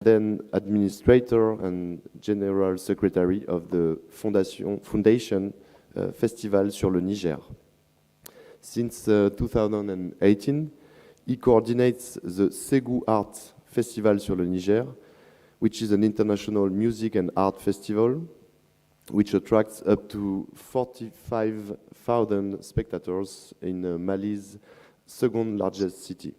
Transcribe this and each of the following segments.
then administrator and general secretary of the Foundation Festival sur le Niger. Since 2018, he coordinates the Ségou Art Festival sur le Niger, which is an international music and art festival which attracts up to 45,000 spectators in Mali's second largest city.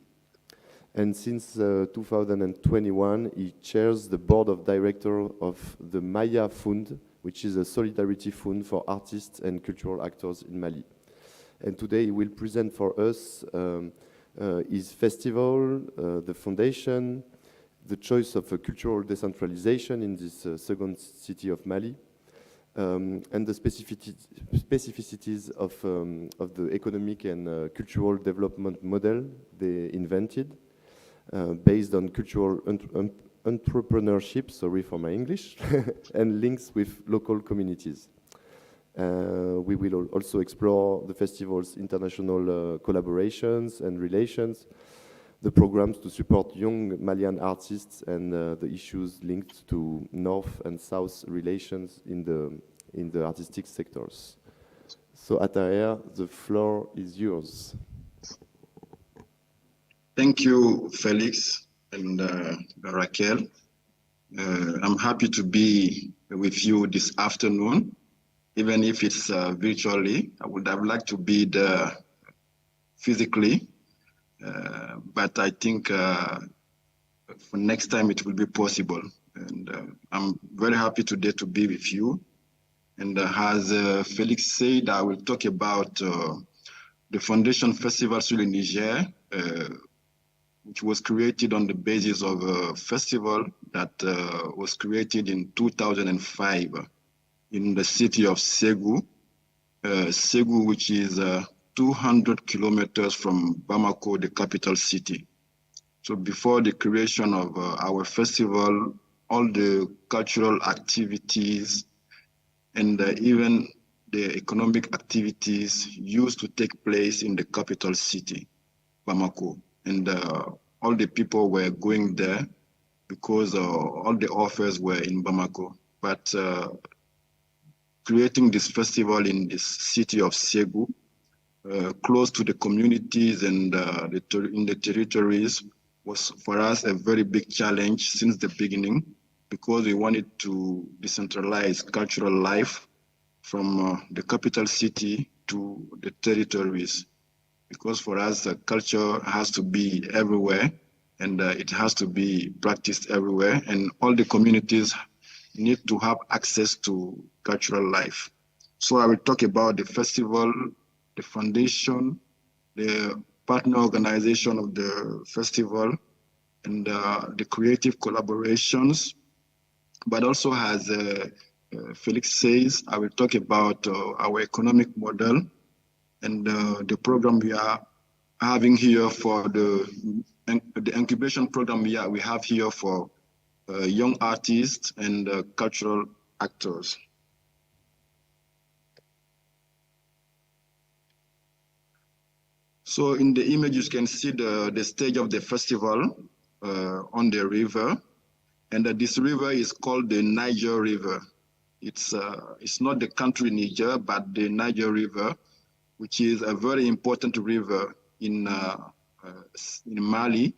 And since 2021, he chairs the board of directors of the Maya Fund, which is a solidarity fund for artists and cultural actors in Mali. And today he will present for us his festival, the foundation, the choice of a cultural decentralization in this second city of Mali, and the specificities of the economic and cultural development model they invented, based on cultural entrepreneurship, sorry for my English, and links with local communities. We will also explore the festival's international collaborations and relations, the programs to support young Malian artists, and the issues linked to North and South relations in the artistic sectors. So, Ataher, the floor is yours. Thank you, Felix and Raquel. I'm happy to be with you this afternoon, even if it's virtually. I would have liked to be there physically, but I think for next time it will be possible. And I'm very happy today to be with you. And as Felix said, I will talk about the Foundation Festival sur le Niger, which was created on the basis of a festival that was created in 2005 in the city of Ségou. Ségou, which is 200 kilometers from Bamako, the capital city. So before the creation of our festival, all the cultural activities and even the economic activities used to take place in the capital city, Bamako. And all the people were going there because all the offers were in Bamako. But creating this festival in this city of Ségou, close to the communities and in the territories, was for us a very big challenge since the beginning, because we wanted to decentralize cultural life from the capital city to the territories. Because for us, culture has to be everywhere, and it has to be practiced everywhere, and all the communities need to have access to cultural life. So I will talk about the festival, the foundation, the partner organization of the festival, and the creative collaborations. But also, as Felix says, I will talk about our economic model and the program we are having here for the incubation program we have here for young artists and cultural actors. So in the image, you can see the stage of the festival on the river. And this river is called the Niger River. It's not the country Niger, but the Niger River, which is a very important river in Mali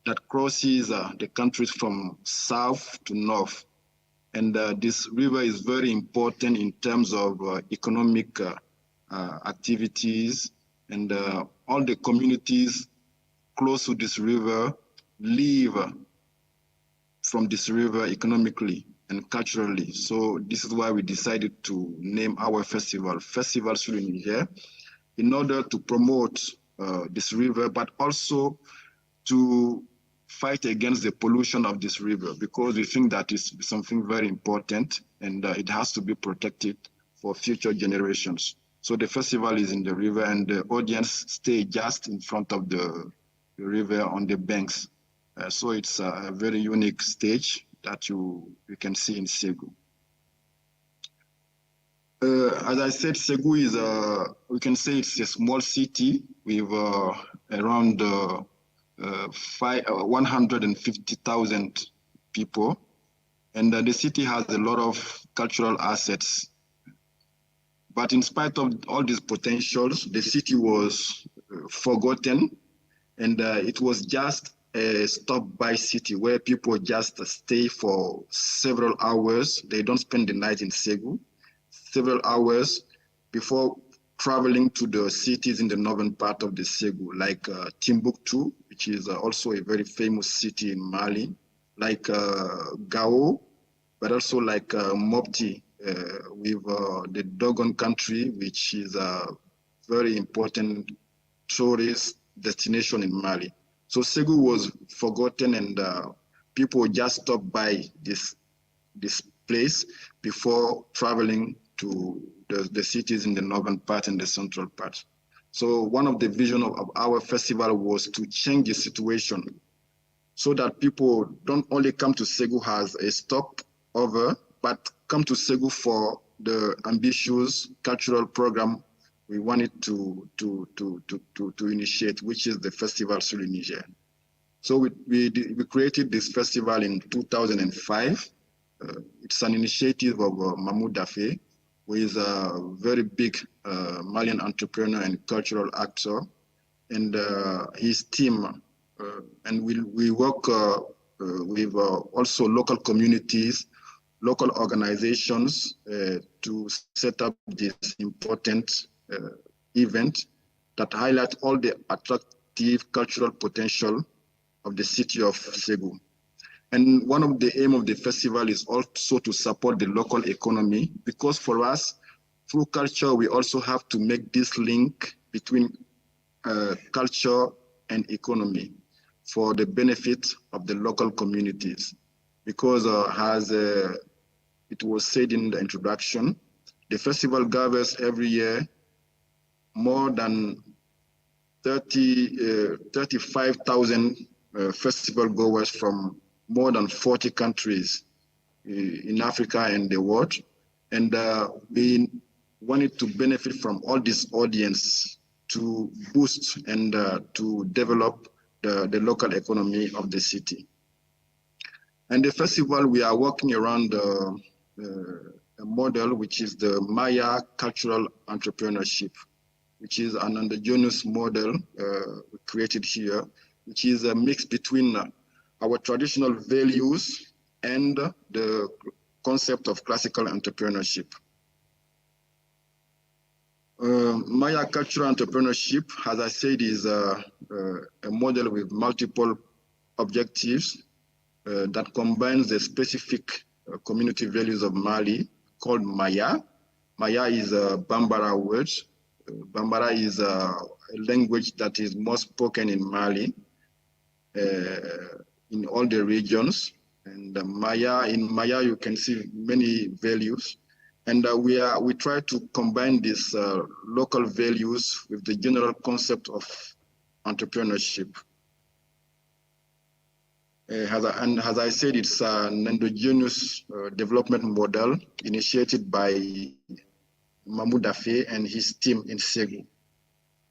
that crosses the countries from south to north. And this river is very important in terms of economic activities, and all the communities close to this river live from this river economically and culturally. So this is why we decided to name our festival Festival sur le Niger, in order to promote this river, but also to fight against the pollution of this river, because we think that is something very important, and it has to be protected for future generations. So the festival is in the river, and the audience stay just in front of the river on the banks. So it's a very unique stage that you can see in Ségou. As I said, Ségou is we can say it's a small city with around 150,000 people. And the city has a lot of cultural assets. But in spite of all these potentials, the city was forgotten, and it was just a stop-by city where people just stay for several hours. They don't spend the night in Ségou, several hours before traveling to the cities in the northern part of the Ségou, like Timbuktu, which is also a very famous city in Mali, like Gao, but also like Mopti, with the Dogon country, which is a very important tourist destination in Mali. So Ségou was forgotten, and people just stopped by this place before traveling to the cities in the northern part and the central part. So one of the visions of our festival was to change the situation so that people don't only come to Ségou as a stopover, but come to Ségou for the ambitious cultural program we wanted to initiate, which is the Festival sur le Niger. So we created this festival in 2005. It's an initiative of Mahmoud Dafe, who is a very big Malian entrepreneur and cultural actor, and his team. And we work with also local communities, local organizations to set up this important event that highlight all the attractive cultural potential of the city of Ségou. And one of the aim of the festival is also to support the local economy, because for us, through culture, we also have to make this link between culture and economy for the benefit of the local communities. Because as it was said in the introduction, the festival gathers every year more than 35,000 festival goers from more than 40 countries in Africa and the world. And we wanted to benefit from all this audience to boost and to develop the local economy of the city. And the festival, we are working around a model, which is the Maya cultural entrepreneurship, which is an endogenous model created here, which is a mix between our traditional values and the concept of classical entrepreneurship. Maya cultural entrepreneurship, as I said, is a model with multiple objectives that combines the specific community values of Mali called Maya. Maya is a Bambara word. Bambara is a language that is most spoken in Mali, in all the regions. And in Maya, you can see many values. And we try to combine these local values with the general concept of entrepreneurship. As I said, it's an endogenous development model initiated by Mahmoud Dafe and his team in Ségou.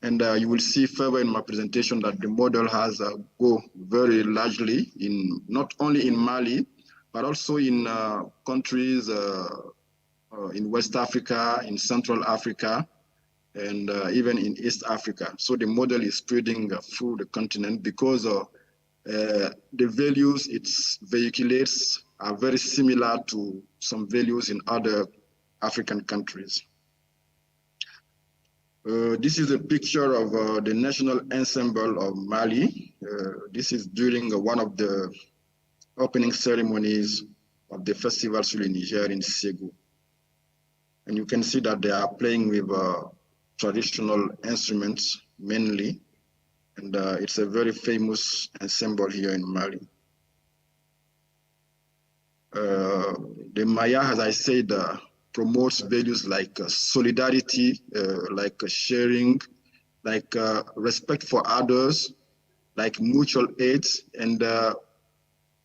And you will see further in my presentation that the model has go very largely in not only in Mali, but also in countries in West Africa, in Central Africa, and even in East Africa. So the model is spreading through the continent because the values it vehiculates are very similar to some values in other African countries. This is a picture of the national ensemble of Mali. This is during one of the opening ceremonies of the Festival sur le Niger in Ségou. And you can see that they are playing with traditional instruments mainly. And it's a very famous ensemble here in Mali. The Maya, as I said, promotes values like solidarity, like sharing, like respect for others, like mutual aid. And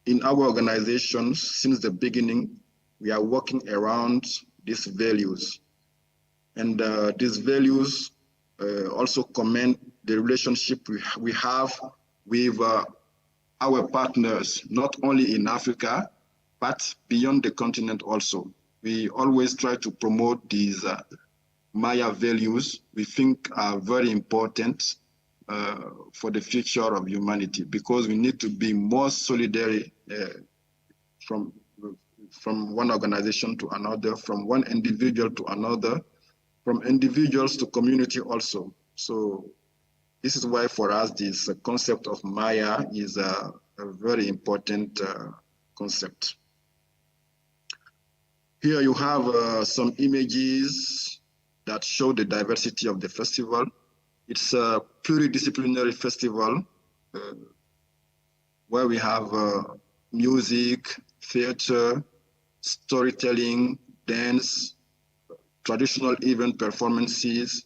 in our organizations, since the beginning, we are working around these values. And these values also comment the relationship we have with our partners, not only in Africa, but beyond the continent also. We always try to promote these Maya values we think are very important for the future of humanity, because we need to be more solidary from one organization to another, from one individual to another, from individuals to community also. So this is why for us this concept of Maya is a very important concept. Here you have some images that show the diversity of the festival. It's a pluridisciplinary festival where we have music, theater, storytelling, dance, traditional event performances,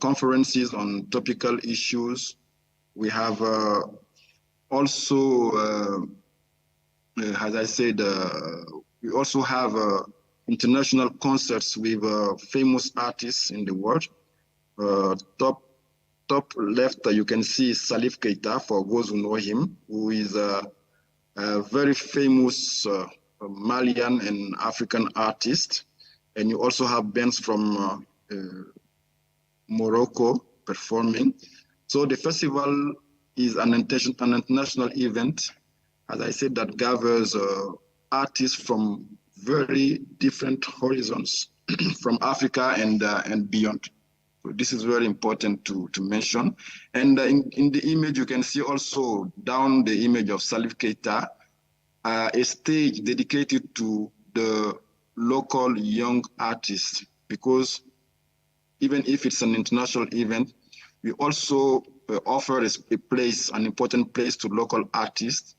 conferences on topical issues. We have also, as I said, we also have international concerts with famous artists in the world. Top left, you can see Salif Keita, for those who know him, who is a very famous Malian and African artist. And you also have bands from Morocco performing. So the festival is an international event, as I said, that gathers artists from very different horizons, from Africa and beyond. So this is very important to mention. And in the image, you can see also down the image of Salif Keita, a stage dedicated to the local young artists, because even if it's an international event, we also offer a place, an important place to local artists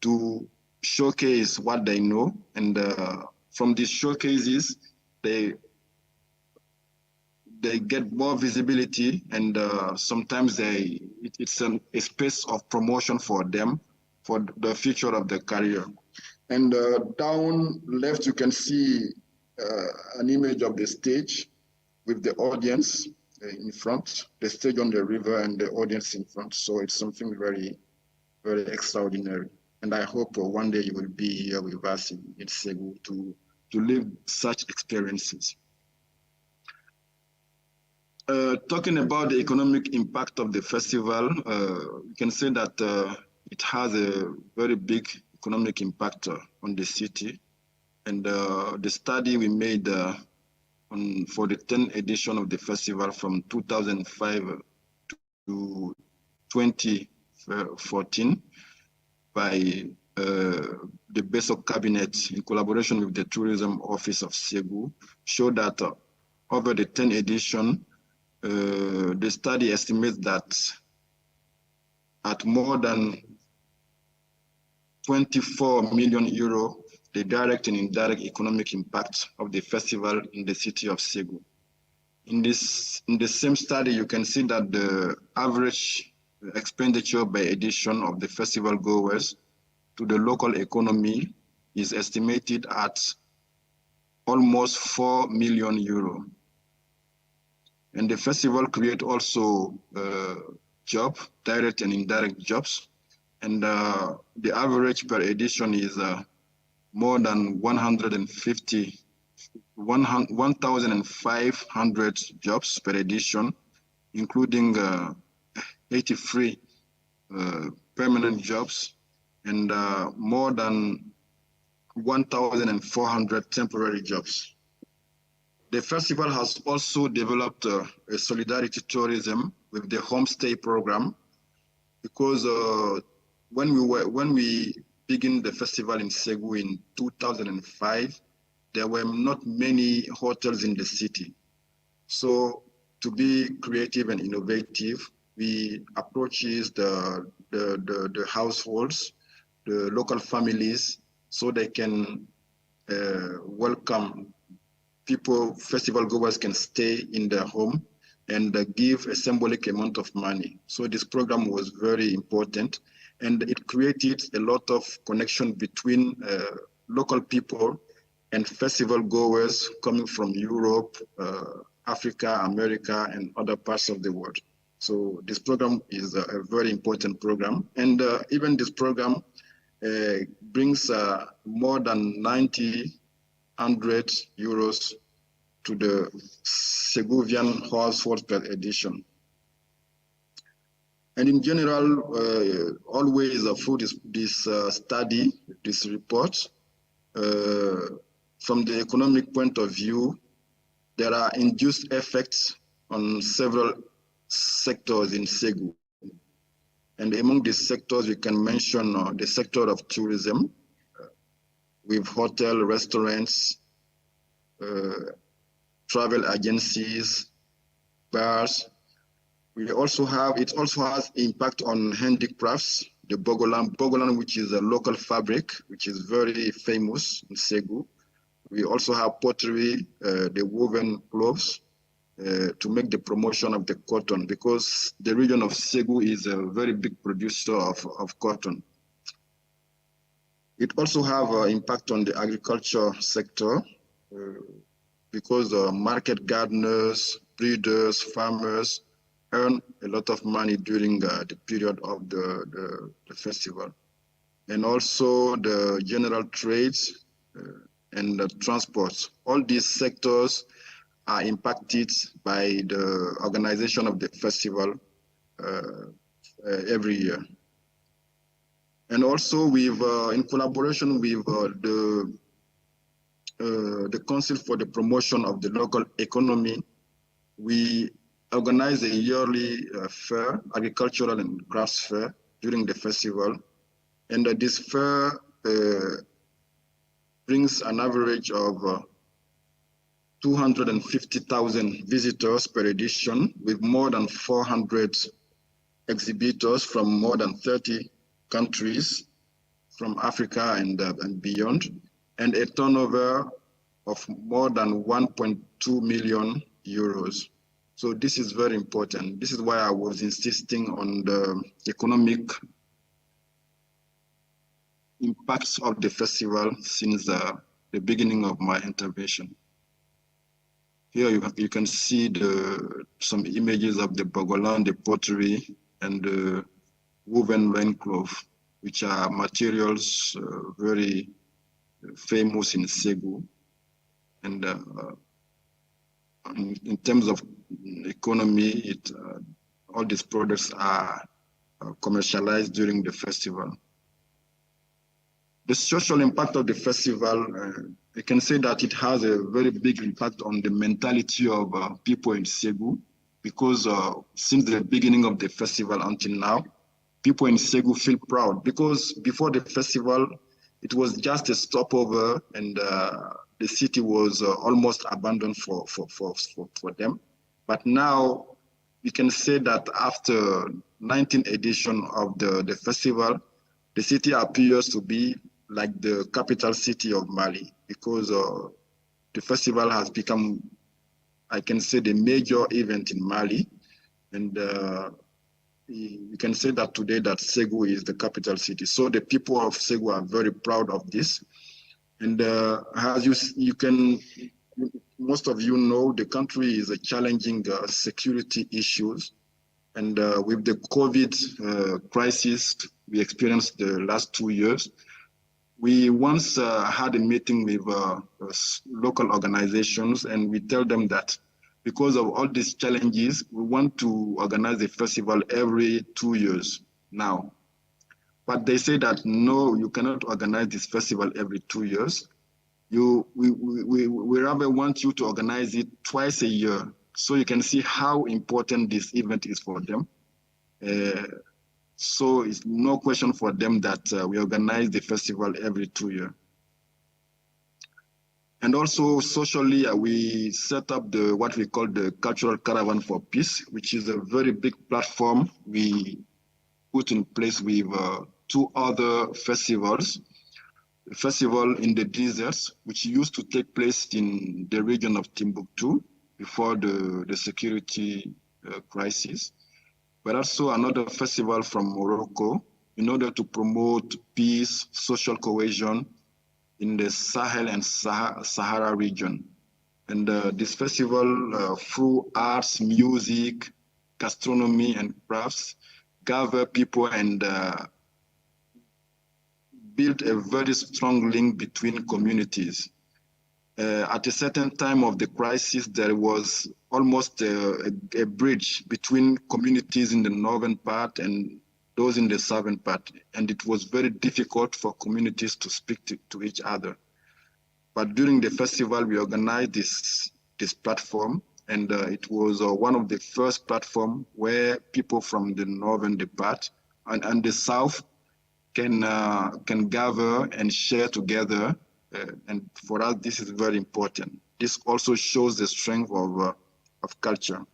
to showcase what they know. And from these showcases, they get more visibility, and sometimes it's a space of promotion for them for the future of their career. And down left, you can see an image of the stage with the audience in front, the stage on the river and the audience in front. So it's something very, very extraordinary. And I hope one day you will be here with us in Ségou to live such experiences. Talking about the economic impact of the festival, you can say that it has a very big economic impact on the city. And the study we made for the 10th edition of the festival from 2005 to 2014 by the Beso Cabinet in collaboration with the Tourism Office of Ségou showed that over the 10th edition, the study estimates that at more than 24 million euro, the direct and indirect economic impact of the festival in the city of Ségou. In the same study, you can see that the average expenditure by edition of the festival goers to the local economy is estimated at almost 4 million euro. And the festival creates also jobs, direct and indirect jobs. And the average per edition is more than 1,500 jobs per edition, including 83 permanent jobs and more than 1,400 temporary jobs. The festival has also developed a solidarity tourism with the homestay program, because when we began the festival in Ségou in 2005, there were not many hotels in the city. So to be creative and innovative, we approaches the households, the local families, so they can welcome people. Festival goers can stay in their home and give a symbolic amount of money. So this program was very important, and it created a lot of connection between local people and festival goers coming from Europe, Africa, America, and other parts of the world. So this program is a very important program. And even this program brings more than 100 euros to the Segovian household per edition. And in general, always through this study, this report, from the economic point of view, there are induced effects on several sectors in Segu. And among these sectors, we can mention the sector of tourism, with hotel, restaurants, travel agencies, bars. It also has impact on handicrafts, the Bogolan, which is a local fabric, which is very famous in Segu. We also have pottery, the woven cloths, to make the promotion of the cotton, because the region of Segu is a very big producer of cotton. It also have an impact on the agriculture sector, because market gardeners, breeders, farmers earn a lot of money during the period of the festival. And also the general trades and the transports. All these sectors are impacted by the organization of the festival every year. And also we've, in collaboration with the Council for the Promotion of the Local Economy, we organize a yearly fair, agricultural and crafts fair during the festival. And this fair brings an average of 250,000 visitors per edition, with more than 400 exhibitors from more than 30 countries from Africa and beyond, and a turnover of more than 1.2 million euros. So this is very important. This is why I was insisting on the economic impacts of the festival since the beginning of my intervention. Here you can see some images of the Bogolan, the pottery, and the woven loincloth, which are materials very famous in Segu. And in terms of economy, all these products are commercialized during the festival. The social impact of the festival, we can say that it has a very big impact on the mentality of people in Segu, because since the beginning of the festival until now, people in Segu feel proud, because before the festival, it was just a stopover, and the city was almost abandoned for them. But now we can say that after 19th edition of the festival, the city appears to be like the capital city of Mali, because the festival has become, I can say, the major event in Mali. And we can say that today that Segu is the capital city. So the people of Segu are very proud of this. And as most of you know, the country is challenging security issues. And with the COVID crisis we experienced the last 2 years, we once had a meeting with local organizations, and we tell them that because of all these challenges, we want to organize a festival every 2 years now. But they say that, no, you cannot organize this festival every 2 years. We rather want you to organize it twice a year, so you can see how important this event is for them. So it's no question for them that we organize the festival every 2 years. And also socially, we set up what we call the Cultural Caravan for Peace, which is a very big platform we put in place with 2 other festivals. The festival in the deserts, which used to take place in the region of Timbuktu before the security crisis, but also another festival from Morocco in order to promote peace, social cohesion in the Sahel and Sahara region. And this festival, through arts, music, gastronomy, and crafts, gather people and build a very strong link between communities. At a certain time of the crisis, there was almost a bridge between communities in the northern part and those in the southern part, and it was very difficult for communities to speak to each other. But during the festival, we organized this platform, and it was one of the first platform where people from the northern part and the south can gather and share together. And for us, this is very important. This also shows the strength of culture.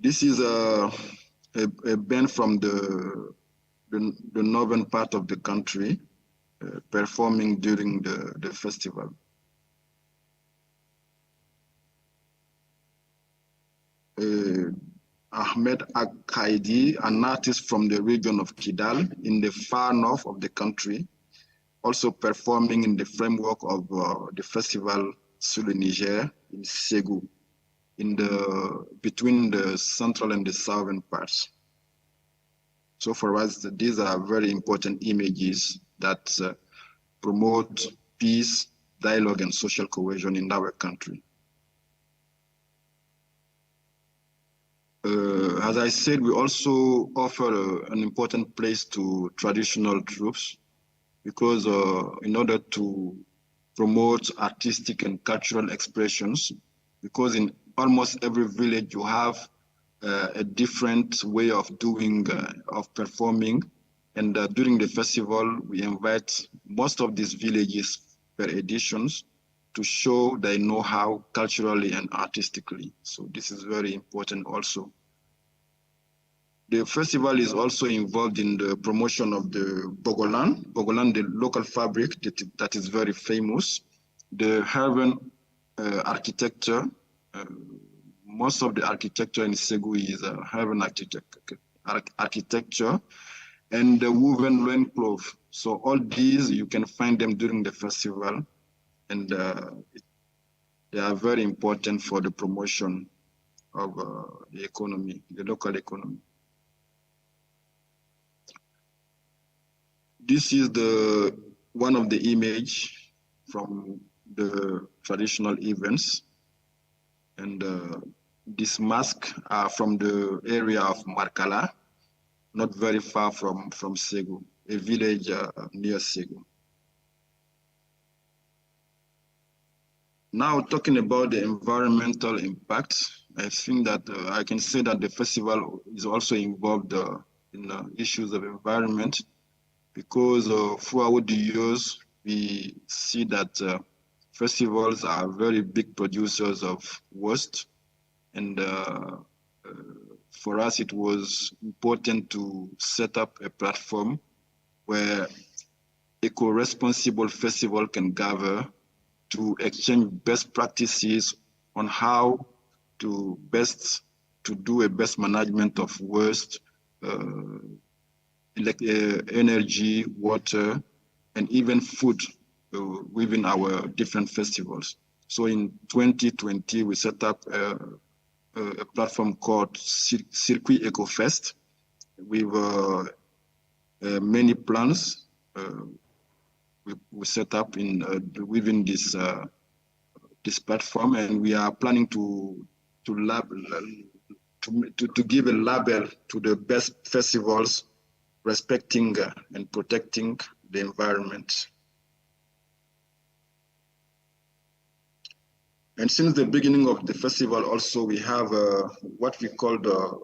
This is a band from the northern part of the country performing during the festival. Ahmed Akhaidi, an artist from the region of Kidal in the far north of the country, also performing in the framework of the festival sur le Niger in Ségou, between the central and the southern parts. So for us, these are very important images that promote peace, dialogue, and social cohesion in our country. As I said, we also offer an important place to traditional troops because in order to promote artistic and cultural expressions, because in almost every village you have a different way of doing, of performing. And during the festival, we invite most of these villages per editions to show their know-how culturally and artistically. So this is very important also. The festival is also involved in the promotion of the Bogolan, the local fabric that is very famous, the urban architecture. Most of the architecture in Ségou is urban architecture, and the woven loincloth. So all these, you can find them during the festival, and they are very important for the promotion of the economy, the local economy. This is one of the image from the traditional events, and these masks are from the area of Markala, not very far from Ségou, a village near Ségou. Now, talking about the environmental impact, I think that I can say that the festival is also involved in issues of environment, because throughout the years, we see that festivals are very big producers of waste. And for us, it was important to set up a platform where eco-responsible festival can gather to exchange best practices on how to do a best management of waste, energy, water, and even food within our different festivals. So in 2020, we set up a platform called Circuit EcoFest with many plans we set up within this platform, and we are planning to give a label to the best festivals respecting and protecting the environment. And since the beginning of the festival also, we have what we call the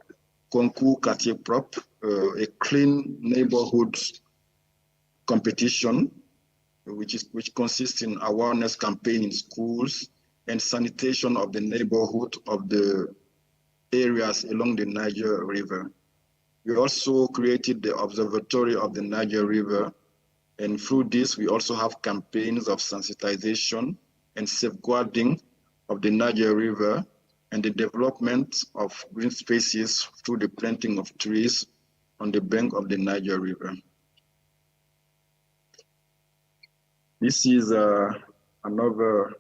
Concours Quartier Propre, a clean neighborhood competition, which consists in awareness campaign in schools and sanitation of the neighborhood of the areas along the Niger River. We also created the Observatory of the Niger River, and through this, we also have campaigns of sensitization and safeguarding of the Niger River and the development of green spaces through the planting of trees on the bank of the Niger River. This is another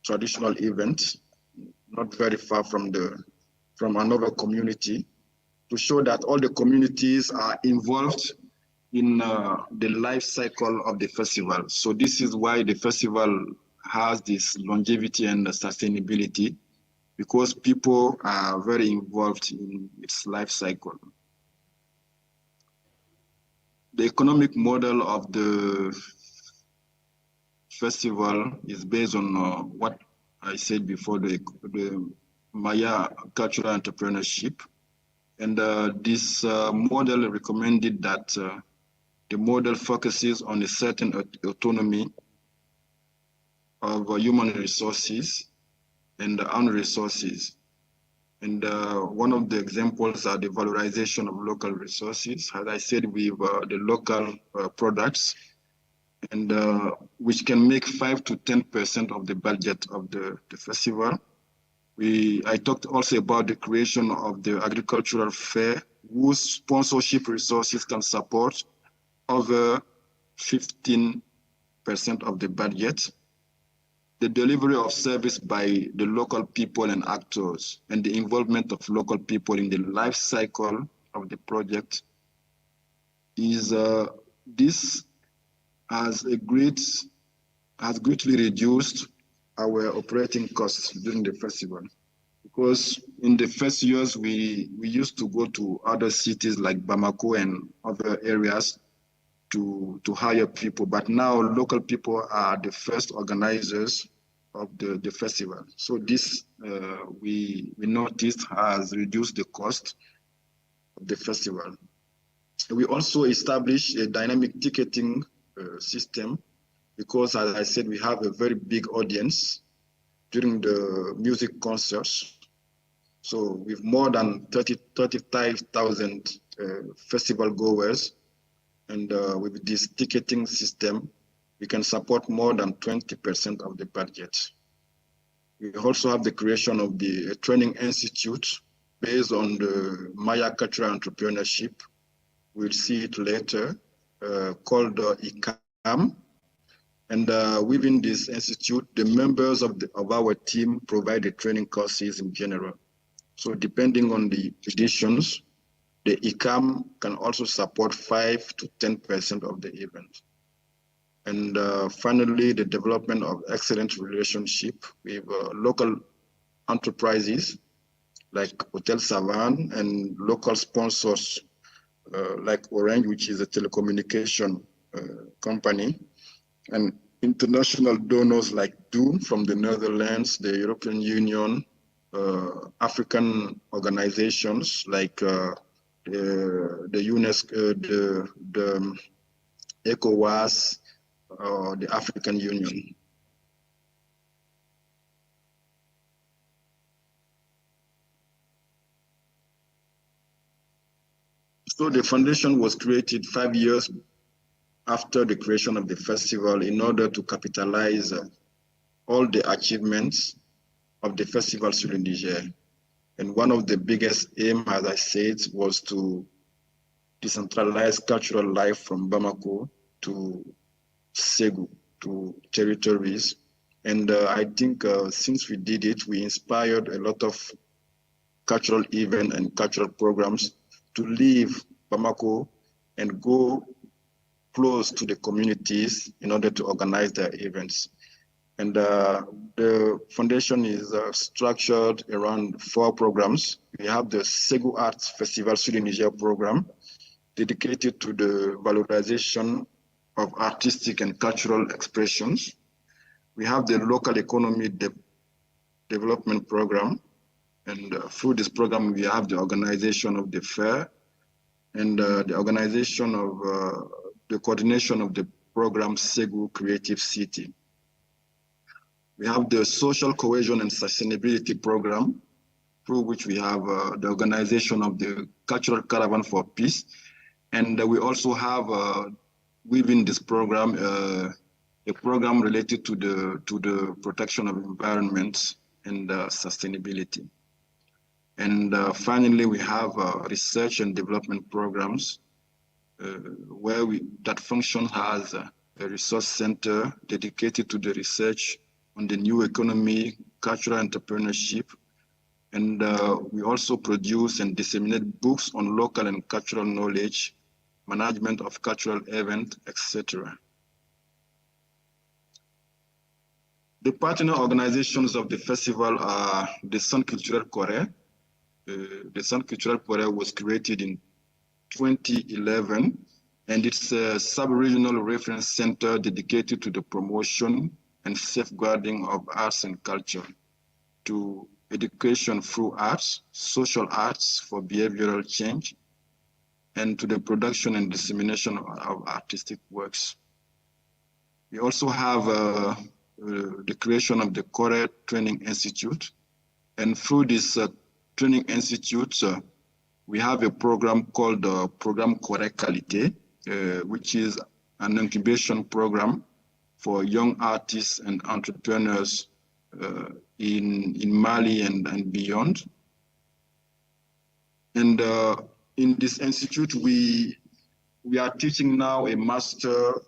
traditional event, not very far from another community, to show that all the communities are involved in the life cycle of the festival. So this is why the festival has this longevity and sustainability, because people are very involved in its life cycle. The economic model of the festival is based on what I said before, the Maya cultural entrepreneurship. And this model recommended that the model focuses on a certain autonomy of human resources and own resources. And one of the examples are the valorization of local resources, as I said, with the local products, and which can make 5 to 10% of the budget of the festival. I talked also about the creation of the agricultural fair, whose sponsorship resources can support over 15% of the budget. The delivery of service by the local people and actors, and the involvement of local people in the life cycle of the project is this has greatly reduced our operating costs during the festival. Because in the first years, we used to go to other cities like Bamako and other areas to hire people, but now local people are the first organizers of the festival. So this we noticed has reduced the cost of the festival. We also established a dynamic ticketing system, because as I said, we have a very big audience during the music concerts. So with more than 35,000 festival goers, and with this ticketing system, we can support more than 20% of the budget. We also have the creation of the training institute based on the Maya cultural entrepreneurship. We'll see it later, called ICAM. And within this institute, the members of our team provide the training courses in general. So depending on the editions, the ICAM can also support 5 to 10% of the event. And finally, the development of excellent relationship with local enterprises like Hotel Savane and local sponsors like Orange, which is a telecommunication company, and international donors like DOOM from the Netherlands, the European Union, African organizations like the UNESCO, the ECOWAS, the African Union. So the foundation was created 5 years after the creation of the festival in order to capitalize all the achievements of the festival sur le Niger. And one of the biggest aims, as I said, was to decentralize cultural life from Bamako to Ségou, to territories. And I think since we did it, we inspired a lot of cultural events and cultural programs to leave Bamako and go close to the communities in order to organize their events. And the foundation is structured around 4 programs. We have the Ségou Arts Festival sur le Niger program, dedicated to the valorization of artistic and cultural expressions. We have the local economy development program. And through this program, we have the organization of the fair and the organization of the coordination of the program Ségou Creative City. We have the social cohesion and sustainability program, through which we have the organization of the Cultural Caravan for Peace. And we also have within this program a program related to the protection of environment and sustainability. And finally, we have research and development programs where that function has a resource center dedicated to the research on the new economy, cultural entrepreneurship, and we also produce and disseminate books on local and cultural knowledge, management of cultural events, etc. The partner organizations of the festival are the Centre Culturel Corée. The Centre Culturel Corée was created in 2011, and it's a sub-regional reference center dedicated to the promotion and safeguarding of arts and culture, to education through arts, social arts for behavioral change, and to the production and dissemination of artistic works. We also have the creation of the Corée Training Institute, and through this training institute, we have a program called Program Corée Qualité, which is an incubation program for young artists and entrepreneurs in Mali and beyond. And in this institute, we are teaching now a master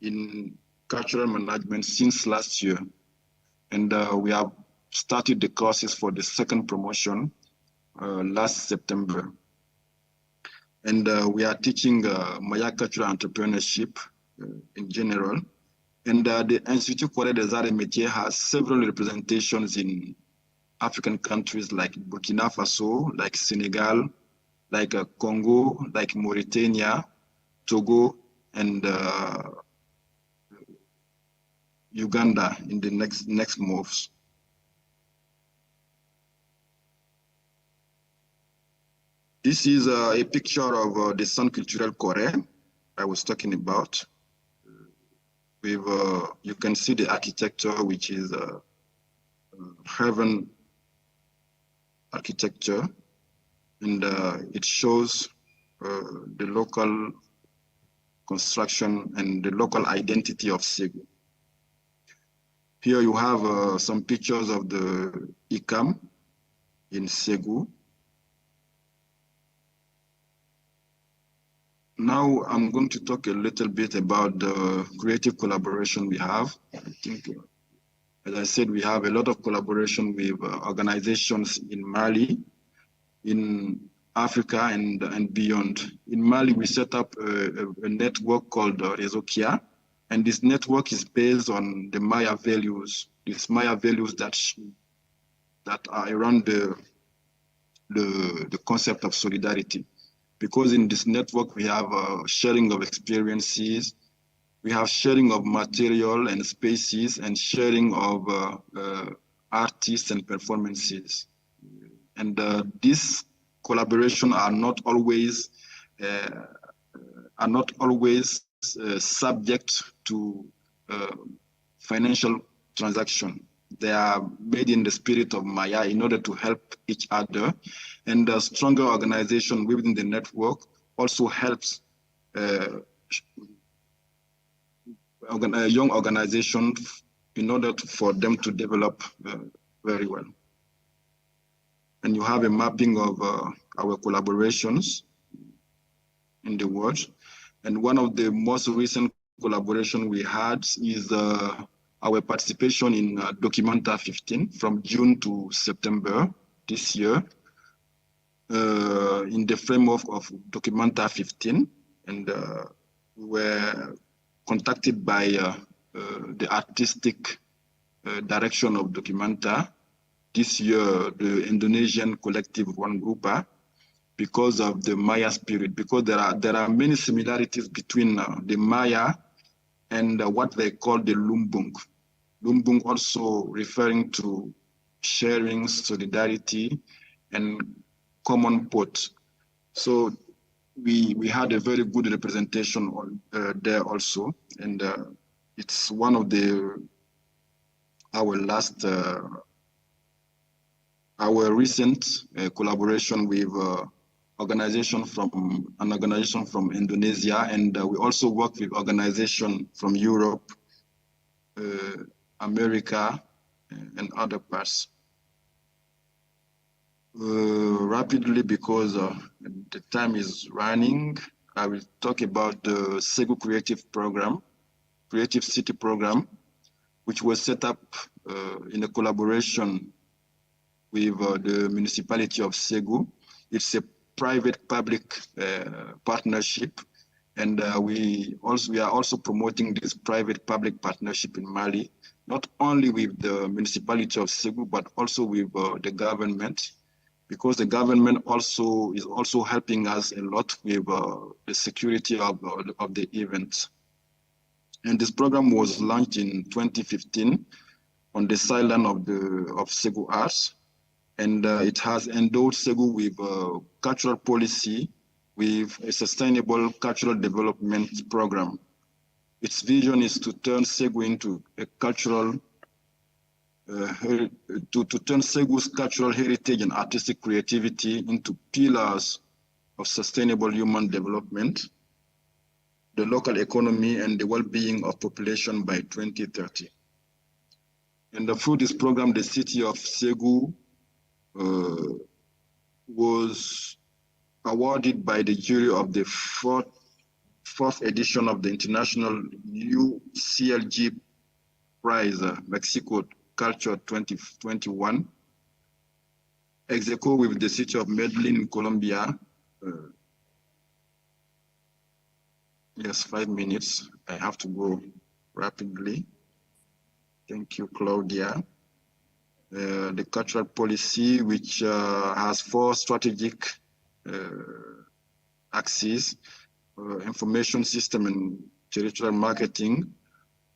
in cultural management since last year. And we have started the courses for the second promotion last September. And we are teaching Maya cultural entrepreneurship in general. And the Institut Corée des Arts et Métiers has several representations in African countries like Burkina Faso, like Senegal, like Congo, like Mauritania, Togo, and Uganda in the next moves. This is a picture of the Centre Culturel Corée I was talking about. You can see the architecture, which is heaven architecture, and it shows the local construction and the local identity of Ségou. Here you have some pictures of the ICAM in Ségou. Now I'm going to talk a little bit about the creative collaboration we have. I think, as I said, we have a lot of collaboration with organizations in Mali, in Africa, and beyond. In Mali, we set up a network called Réseau Kia, and this network is based on the Maya values, these Maya values that are around the concept of solidarity. Because in this network, we have sharing of experiences, we have sharing of material and spaces, and sharing of artists and performances. And these collaborations are not always subject to financial transaction. They are made in the spirit of Maya in order to help each other. And a stronger organization within the network also helps young organizations in order for them to develop very well. And you have a mapping of our collaborations in the world. And one of the most recent collaboration we had is our participation in Documenta 15 from June to September this year in the framework of Documenta 15. And we were contacted by the artistic direction of Documenta this year, the Indonesian collective Ruang Grupa, because of the Maya spirit, because there are many similarities between the Maya and what they call the Lumbung. Lumbung also referring to sharing, solidarity, and common pot. So we had a very good representation on, there also, and it's one of our recent collaboration with an organization from Indonesia, and we also work with organization from Europe, America, and other parts. Rapidly, because the time is running, I will talk about the Ségou Creative Program, Creative City Program. which was set up in a collaboration with the municipality of Ségou. It's a private-public partnership, and we are also promoting this private-public partnership in Mali, not only with the municipality of Ségou, but also with the government, because the government is also helping us a lot with the security of the event. And this program was launched in 2015 on the sideline of Ségou Arts, and it has endowed Ségou with cultural policy, with a sustainable cultural development program. Its vision is to turn Ségou into a cultural, to turn Ségou's cultural heritage and artistic creativity into pillars of sustainable human development, the local economy, and the well-being of population by 2030. And through this program, the city of Ségou was awarded by the jury of the fourth edition of the International UCLG Prize, Mexico Culture 2021, ex aequo with the city of Medellin in Colombia. Yes, 5 minutes. I have to go rapidly. Thank you, Claudia. The cultural policy, which has 4 strategic axes: information system and territorial marketing,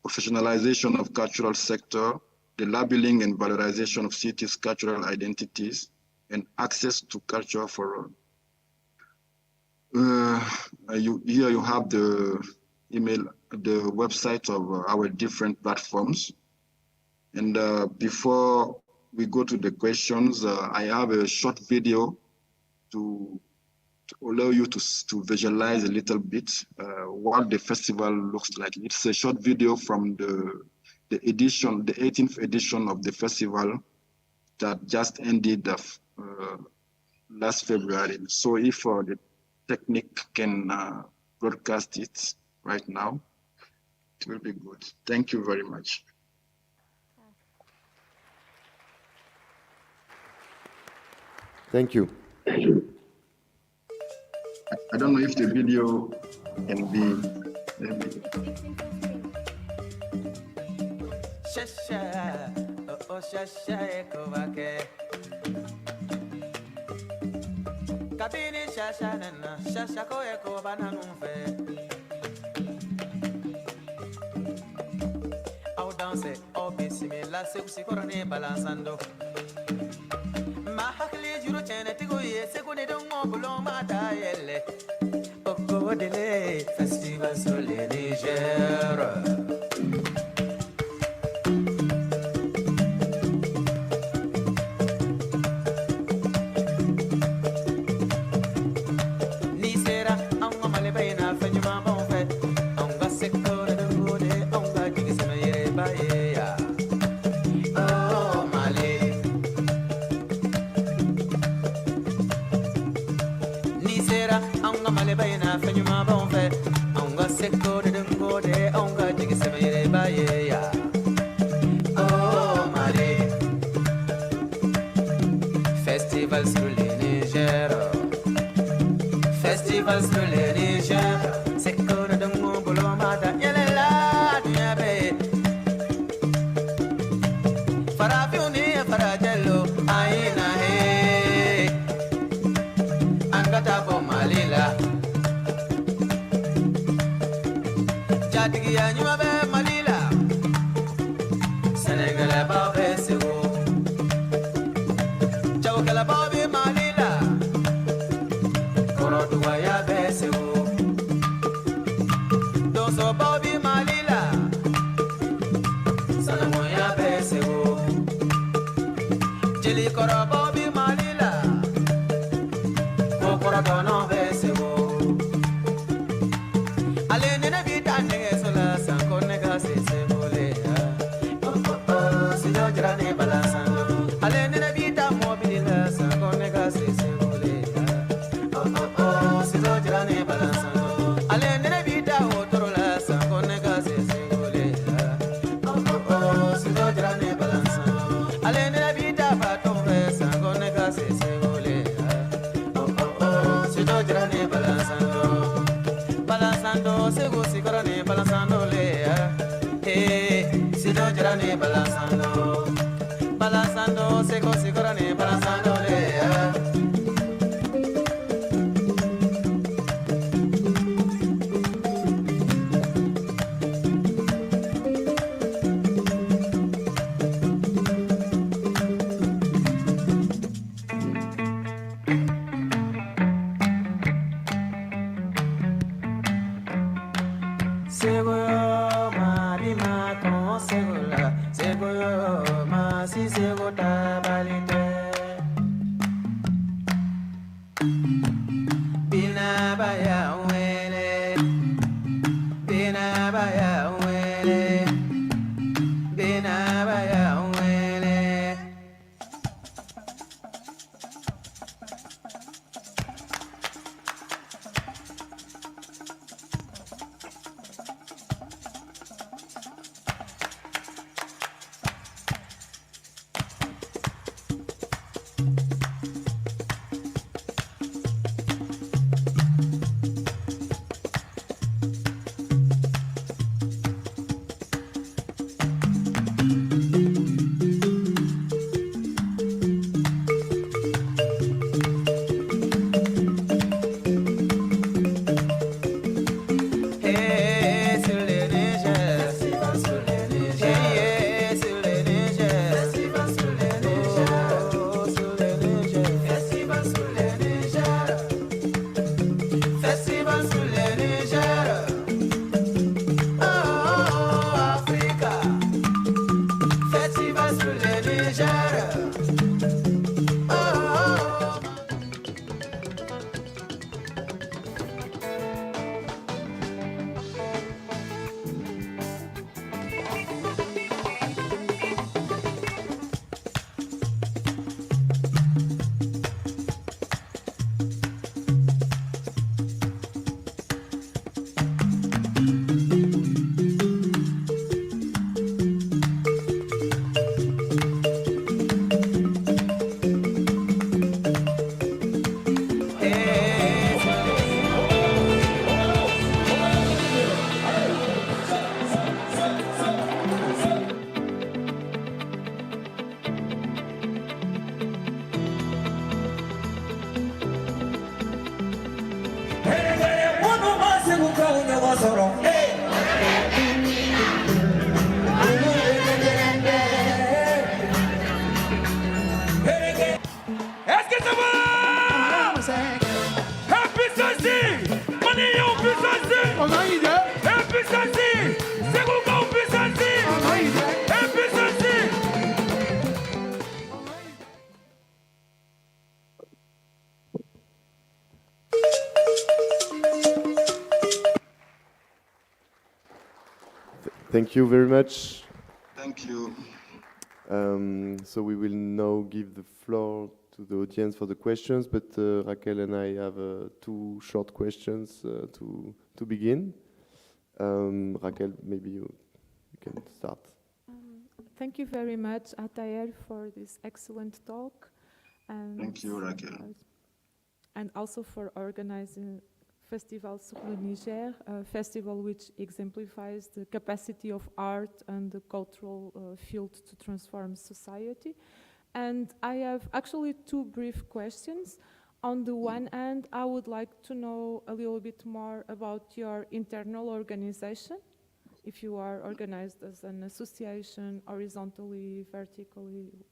professionalization of cultural sector, the labeling and valorization of cities' cultural identities, and access to culture for all. Here you have the website of our different platforms. And before we go to the questions, I have a short video to allow you to visualize a little bit what the festival looks like. It's a short video from the 18th edition of the festival that just ended last February. So if the technique can broadcast it right now, it will be good. Thank you very much. Thank you. I don't know if the video can be. Kabini shasha nana shasha koye ko bananumfe au danse au bisimila se kusikorane balansando ma hakli juru chene tigo ye se kuni dongo bulo mata yelle oko dele festival sur le Niger. balanzando, seco, sicorane, balanzando, Seguyo ma bima con segula, seguyo ma si seguta balite. Bina baya wele, bina baya wele, bina baya wele. Hey, sur les Niger, sur les Niger. Hey, sur les Niger, sur les Niger. Oh, sur les Niger, festival sur les Niger. Festival sur les Niger. Oh, oh, oh, Africa. Festival sur les Niger. Oh, oh, oh. Est-ce que ça va? Happy Sunday! Money on Sunday! Happy Sunday! C'est qu'on va Happy Sunday! Happy Sunday! Thank you very much. Thank you. So we will now give the floor to the audience for the questions, but Raquel and I have two short questions to begin. Raquel, maybe you can start. Thank you very much, Atayer, for this excellent talk. And, Thank you, Raquel. And also for organizing Festival sur le Niger, a festival which exemplifies the capacity of art and the cultural field to transform society. And I have actually two brief questions. On the one hand, I would like to know a little bit more about your internal organization, if you are organized as an association, horizontally, vertically,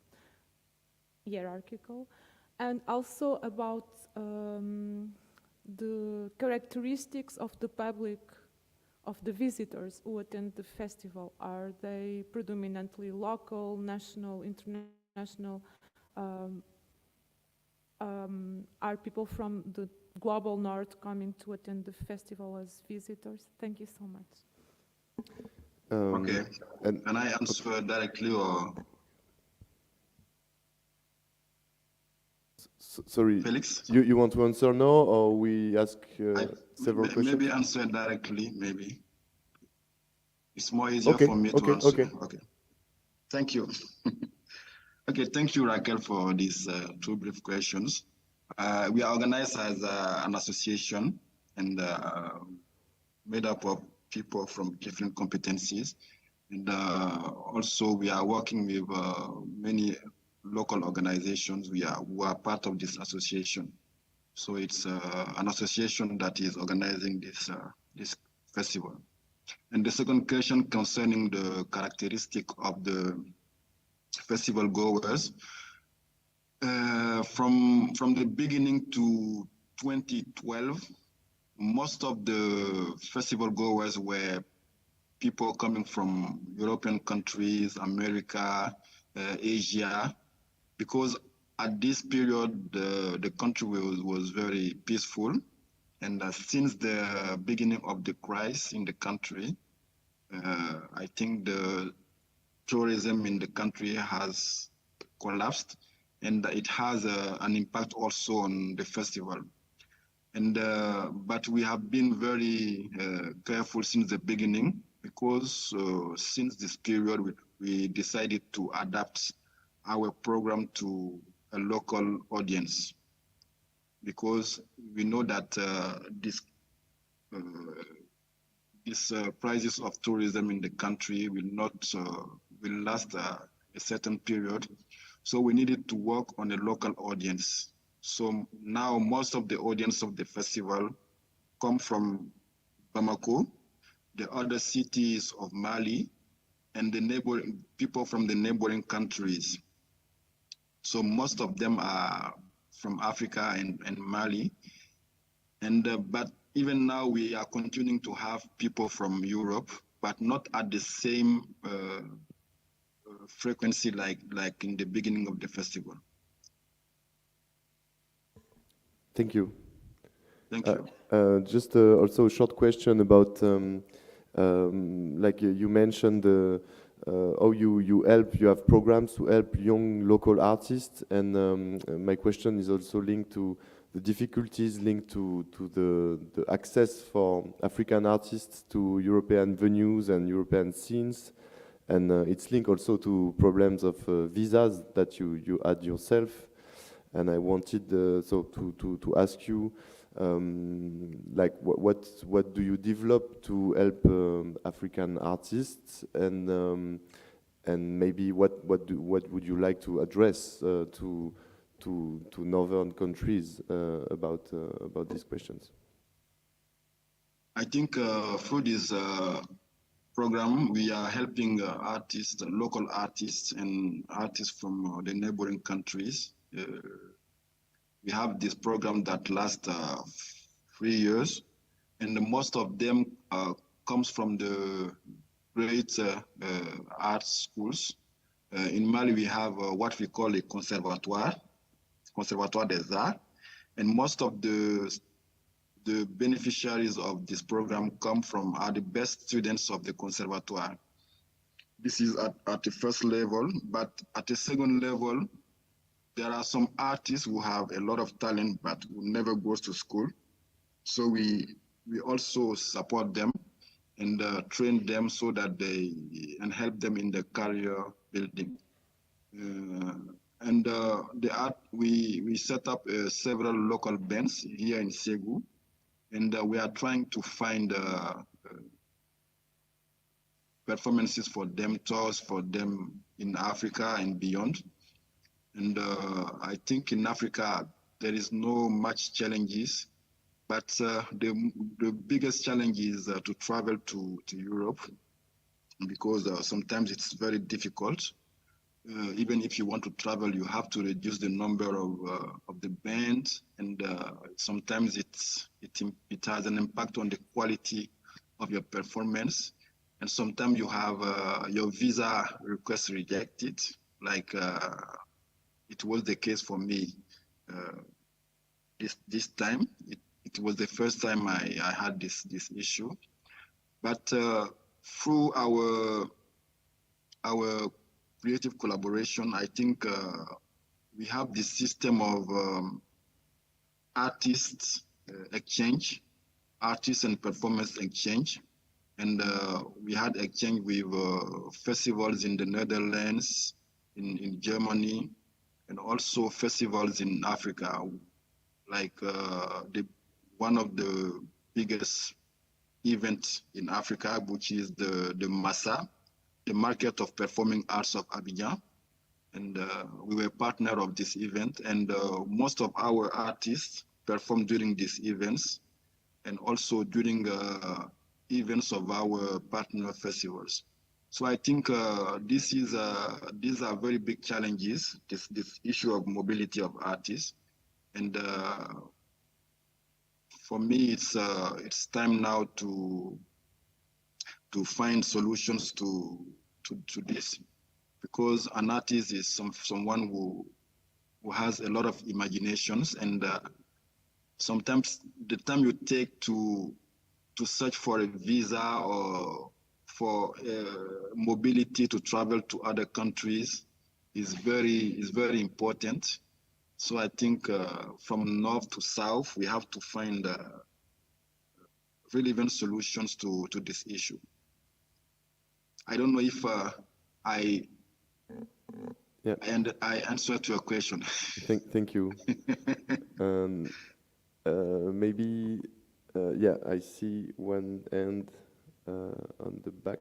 hierarchical, and also about the characteristics of the public, of the visitors who attend the festival. Are they predominantly local, national, international? Are people from the global north coming to attend the festival as visitors? Thank you so much. Okay. And Can I answer directly or sorry, Felix? you want to answer now, or we ask several questions? Maybe answer directly, maybe. It's more easier Okay, for me okay, to answer. okay. Thank you. Okay, thank you, Raquel, for these two brief questions. We are organized as an association and made up of people from different competencies. And also we are working with many local organizations who are part of this association. So it's an association that is organizing this festival. And the second question concerning the characteristic of the festival goers, from the beginning to 2012, most of the festival goers were people coming from European countries, America, Asia, because at this period, the country was very peaceful. And since the beginning of the crisis in the country, I think the tourism in the country has collapsed, and it has an impact also on the festival. And but we have been very careful since the beginning, because since this period we decided to adapt our program to a local audience, because we know that this crisis of tourism in the country will last a certain period. So we needed to work on a local audience. So now most of the audience of the festival come from Bamako, the other cities of Mali, and the neighboring people from the neighboring countries. So most of them are from Africa and Mali. And but even now we are continuing to have people from Europe, but not at the same frequency like in the beginning of the festival. Thank you. Thank you. Just also a short question about, like you mentioned, how you have programs to help young local artists, and my question is also linked to the difficulties linked to the access for African artists to European venues and European scenes, and it's linked also to problems of visas that you had yourself. And I wanted so to ask you, like what do you develop to help African artists, and maybe what would you like to address to northern countries about these questions? I think through this program we are helping artists, local artists, and artists from the neighboring countries. We have this program that lasts 3 years, and most of them comes from the great art schools. In Mali, we have what we call a conservatoire des Arts, and most of the beneficiaries of this program are the best students of the conservatoire. This is at the first level, but at the second level, there are some artists who have a lot of talent but who never goes to school. So we also support them and train them so that and help them in the career building. We set up several local bands here in Ségou, and we are trying to find performances for them, tours for them in Africa and beyond. And I think in Africa, there is no much challenges, but the biggest challenge is to travel to Europe, because sometimes it's very difficult. Even if you want to travel, you have to reduce the number of the band, and sometimes it has an impact on the quality of your performance. And sometimes you have your visa request rejected, like it was the case for me this time. It was the first time I had this issue, but through our creative collaboration, I think we have this system of artists exchange, artists and performance exchange, and we had exchange with festivals in the Netherlands, in Germany, and also festivals in Africa, like one of the biggest events in Africa, which is the Massa, the Market of Performing Arts of Abidjan. and we were partner of this event, and most of our artists performed during these events and also during events of our partner festivals. So I think these are very big challenges, this issue of mobility of artists. And for me, it's time now to find solutions to this, because an artist is someone who has a lot of imaginations, and sometimes the time you take to search for a visa or for mobility to travel to other countries is very important. So I think from north to south, we have to find relevant solutions to this issue. I don't know if I answered to your question. Thank you. Maybe, yeah, I see one end on the back.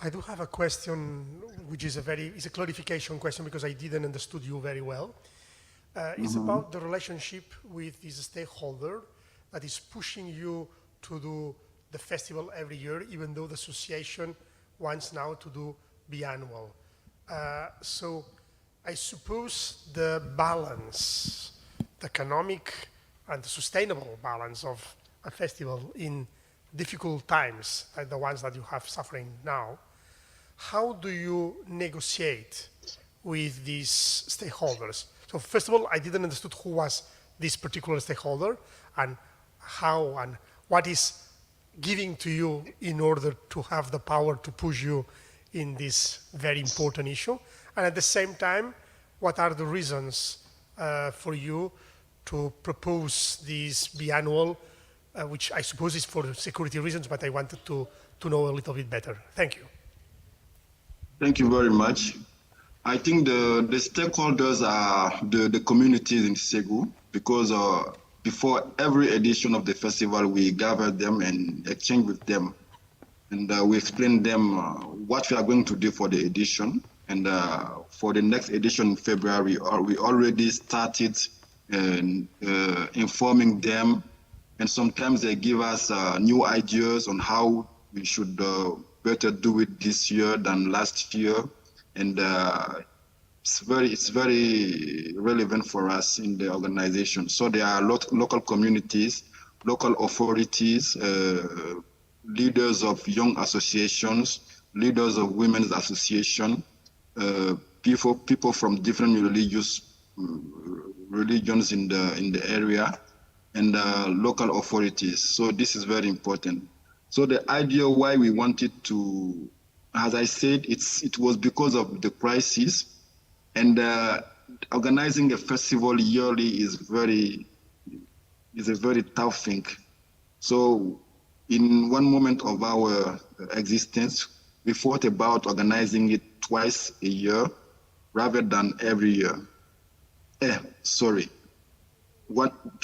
I do have a question, which is a clarification question, because I didn't understood you very well. It's about the relationship with this stakeholder that is pushing you to do the festival every year, even though the association wants now to do biannual. So I suppose the balance, the economic and the sustainable balance of a festival in difficult times, like the ones that you have suffering now, how do you negotiate with these stakeholders? So first of all, I didn't understand who was this particular stakeholder and how and what is giving to you in order to have the power to push you in this very important issue. And at the same time, what are the reasons for you to propose this biannual, which I suppose is for security reasons, but I wanted to know a little bit better. Thank you. Thank you very much. I think the stakeholders are the communities in Segu, because before every edition of the festival, we gather them and exchange with them. And we explain them what we are going to do for the edition. And for the next edition in February, we already started informing them. And sometimes they give us new ideas on how we should better do it this year than last year. And it's very relevant for us in the organization. So there are local communities, local authorities, leaders of young associations, leaders of women's association, people from different religions in the area, and local authorities. So this is very important. So the idea why we wanted to, as I said, it was because of the crisis, and organizing a festival yearly is a very tough thing. So in one moment of our existence, we thought about organizing it twice a year rather than every year. To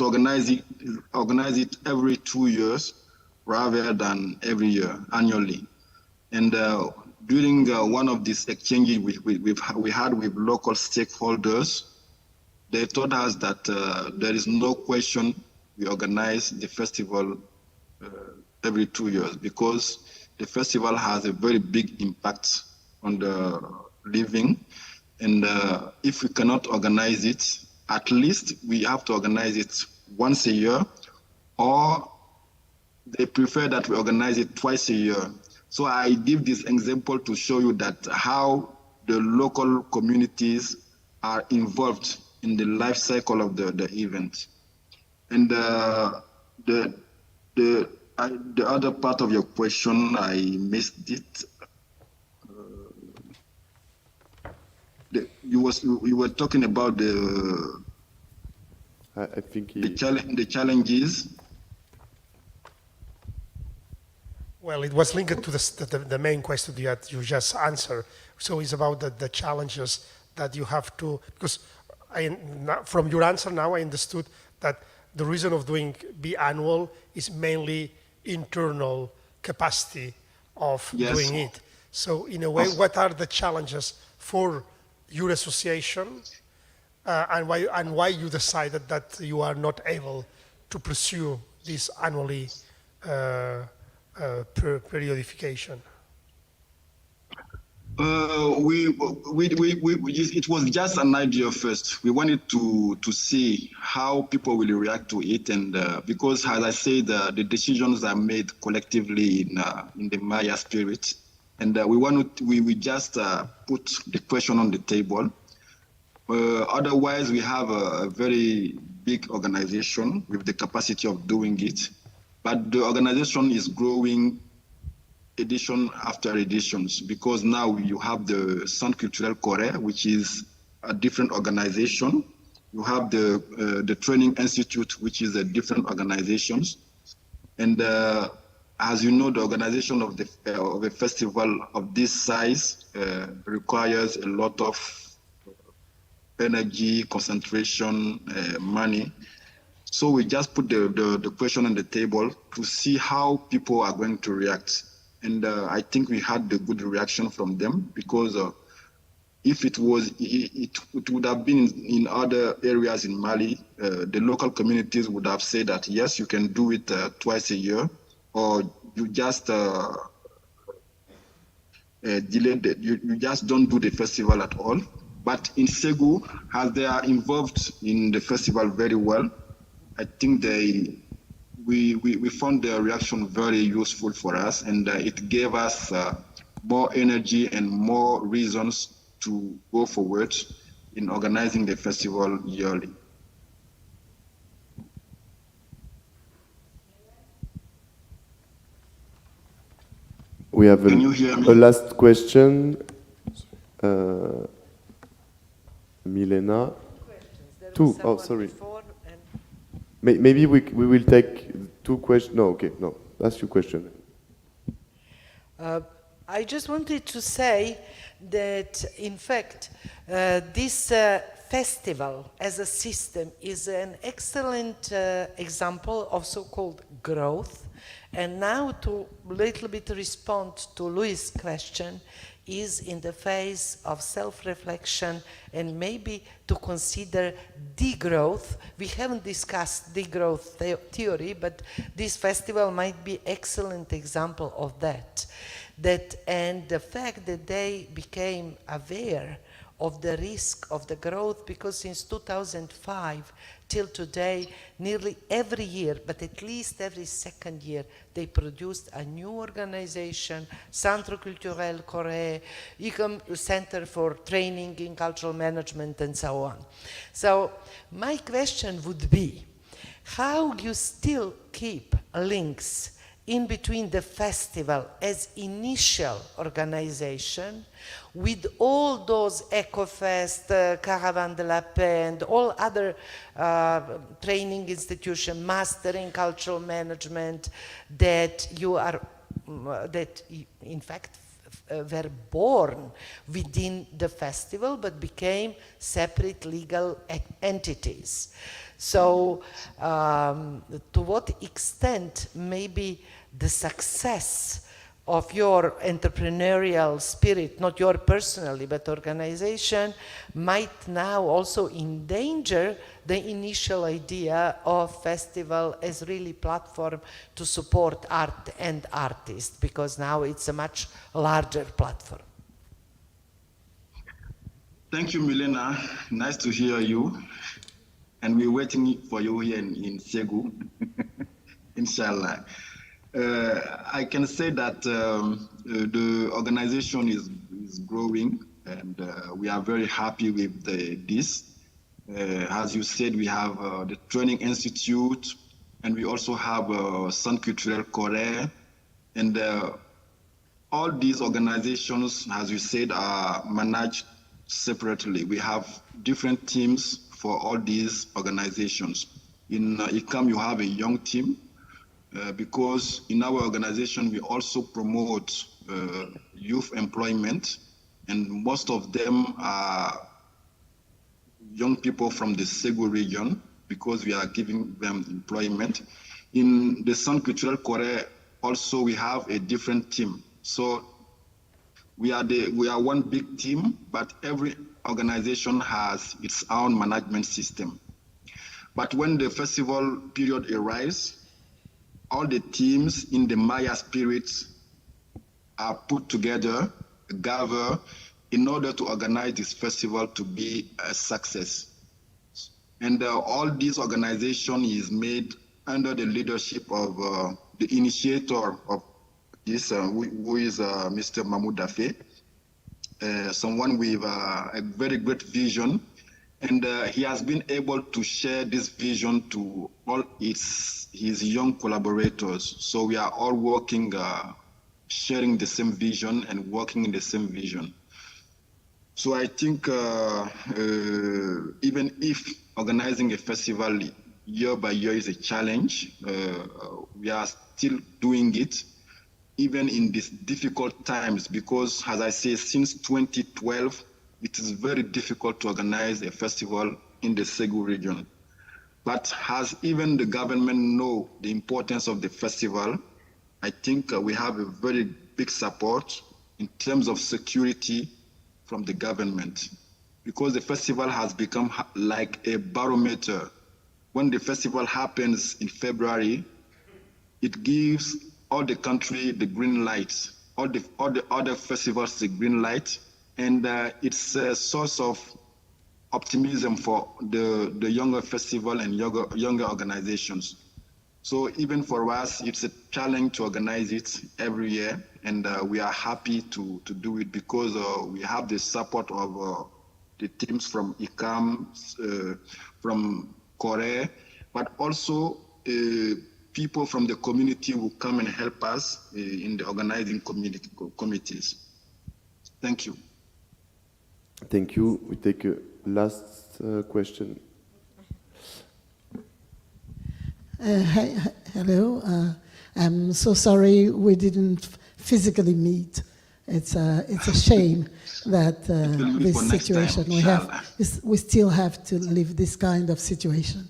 organize it every 2 years rather than every year, annually. And during one of these exchanges we had with local stakeholders, they told us that there is no question we organize the festival every 2 years, because the festival has a very big impact on the living. And if we cannot organize it, at least we have to organize it once a year, or they prefer that we organize it twice a year. So I give this example to show you that how the local communities are involved in the life cycle of the event. And the other part of your question, I missed it. You were talking about I think the challenges. Well, it was linked to the main question that you just answered. So it's about the challenges that you have to, because from your answer now I understood that the reason of doing biannual is mainly internal capacity of doing it. So in a way, what are the challenges for your association and why you decided that you are not able to pursue this annually periodification? It was just an idea first. We wanted to see how people will react to it, and because, as I said, the decisions are made collectively in the Maya spirit, and we just put the question on the table. Otherwise, we have a very big organization with the capacity of doing it, but the organization is growing edition after editions, because now you have the Centre Culturel Corée, which is a different organization. You have the Training Institute, which is a different organization. And as you know, the organization of a festival of this size requires a lot of energy, concentration, money. So we just put the question on the table to see how people are going to react. And I think we had the good reaction from them, because if it would have been in other areas in Mali, the local communities would have said that, yes, you can do it twice a year, or you just delay you just don't do the festival at all. But in Ségou, as they are involved in the festival very well, I think we found their reaction very useful for us, and it gave us more energy and more reasons to go forward in organizing the festival yearly. We have Can you hear me? a last question. Milena. Two. Oh, sorry. Maybe we will take two questions. No, okay, no. That's your question. I just wanted to say that, in fact, this festival as a system is an excellent example of so-called growth. And now to little bit respond to Louis' question, is in the phase of self-reflection and maybe to consider degrowth. We haven't discussed degrowth theory, but this festival might be excellent example of that. And the fact that they became aware of the risk of the growth, because since 2005 till today, nearly every year, but at least every second year, they produced a new organization, Centre Culturel Corée, Center for Training in Cultural Management, and so on. So my question would be, how you still keep links in between the festival as initial organization with all those EcoFest, Caravan de la Paix, and all other training institutions, mastering cultural management, that you are, that in fact were born within the festival but became separate legal entities. So to what extent maybe the success of your entrepreneurial spirit, not your personally, but organization, might now also endanger the initial idea of festival as really platform to support art and artists, because now it's a much larger platform. Thank you, Milena. Nice to hear you. And we're waiting for you here in Ségou, inshallah. I can say that the organization is growing, and we are very happy with this. As you said, we have the Training Institute, and we also have Centre Culturel Corée, and all these organizations, as you said, are managed separately. We have different teams for all these organizations. In ICAM, you have a young team. because in our organization we also promote youth employment, and most of them are young people from the Segu region, because we are giving them employment. In the Centre Culturel Corée also we have a different team. So we are one big team, but every organization has its own management system. But when the festival period arrives, all the teams in the Maya spirit are put together, gather, in order to organize this festival to be a success. And all this organization is made under the leadership of the initiator of this, who is Mr. Mahmoud Dafe, someone with a very great vision. And he has been able to share this vision to all his young collaborators. So we are all working, sharing the same vision and working in the same vision. So I think even if organizing a festival year by year is a challenge, we are still doing it, even in these difficult times, because as I say, since 2012, it is very difficult to organize a festival in the Segu region. But as even the government know the importance of the festival, I think we have a very big support in terms of security from the government, because the festival has become like a barometer. When the festival happens in February, it gives all the country the green light, all the other festivals the green light, and it's a source of optimism for the younger festival and younger organizations. So even for us, it's a challenge to organize it every year, and we are happy to do it because we have the support of the teams from ICAM, from Korea, but also people from the community who come and help us in the organizing committees. Thank you. Thank you. We take a last question. Hello. I'm so sorry we didn't physically meet. It's a shame that this situation we still have to live this kind of situation.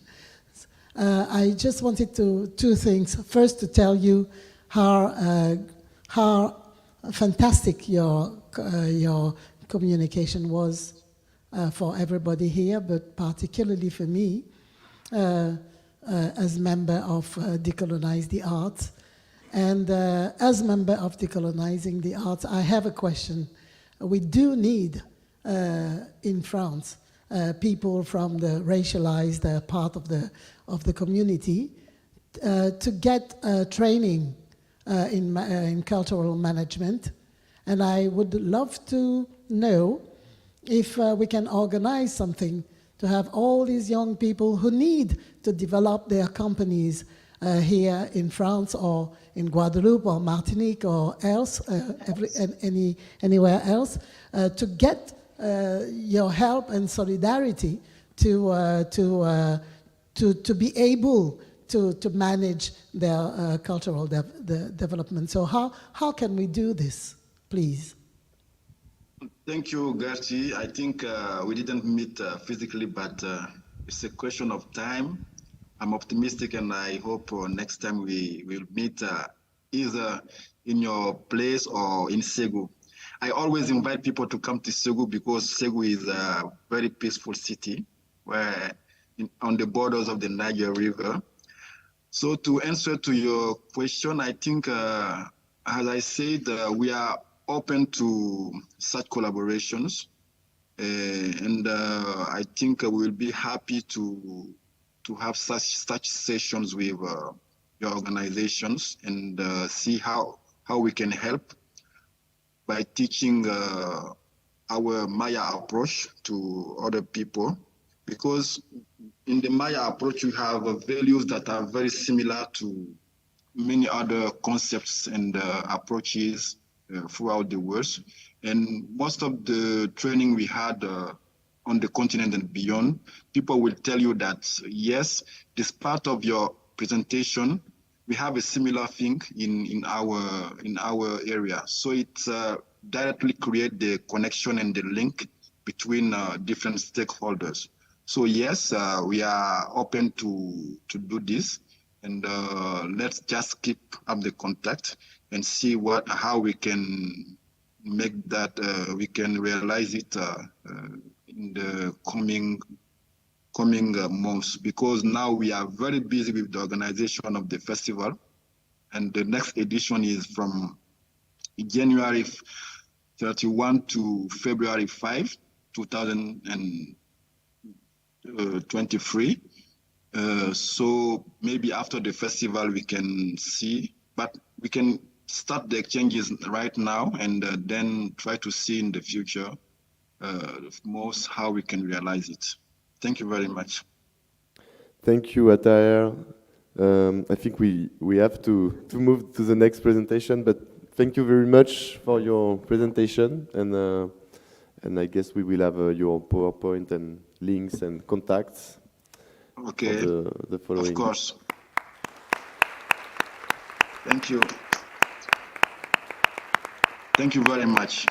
I just wanted two things. First, to tell you how fantastic your communication was for everybody here, but particularly for me. As member of Decolonize the Arts. And as member of Decolonizing the Arts, I have a question. We do need, in France, people from the racialized part of the community to get training in cultural management. And I would love to know if we can organize something to have all these young people who need to develop their companies here in France or in Guadeloupe or Martinique or else, anywhere else, to get your help and solidarity to be able to manage their cultural development. So how can we do this, please? Thank you, Gertie. I think we didn't meet physically, but it's a question of time. I'm optimistic, and I hope next time we will meet either in your place or in Segu. I always invite people to come to Segu because Segu is a very peaceful city where on the borders of the Niger River. So to answer to your question, I think, as I said, we are open to such collaborations, and I think we'll be happy to have such sessions with your organizations and see how we can help by teaching our Maya approach to other people, because in the Maya approach we have values that are very similar to many other concepts and approaches throughout the world. And most of the training we had on the continent and beyond, people will tell you that, yes, this part of your presentation we have a similar thing in our area. So it directly create the connection and the link between different stakeholders. So yes, we are open to do this, and let's just keep up the contact and see how we can make that we can realize it in the coming months, because now we are very busy with the organization of the festival, and the next edition is from January 31 to February 5, 2023. So maybe after the festival we can see, but we can start the exchanges right now, and then try to see in the future most how we can realize it. Thank you very much. Thank you, Ataer. I think we have to move to the next presentation, but thank you very much for your presentation, and I guess we will have your PowerPoint and links and contacts. Okay, for the following. Of course. Thank you. Thank you very much.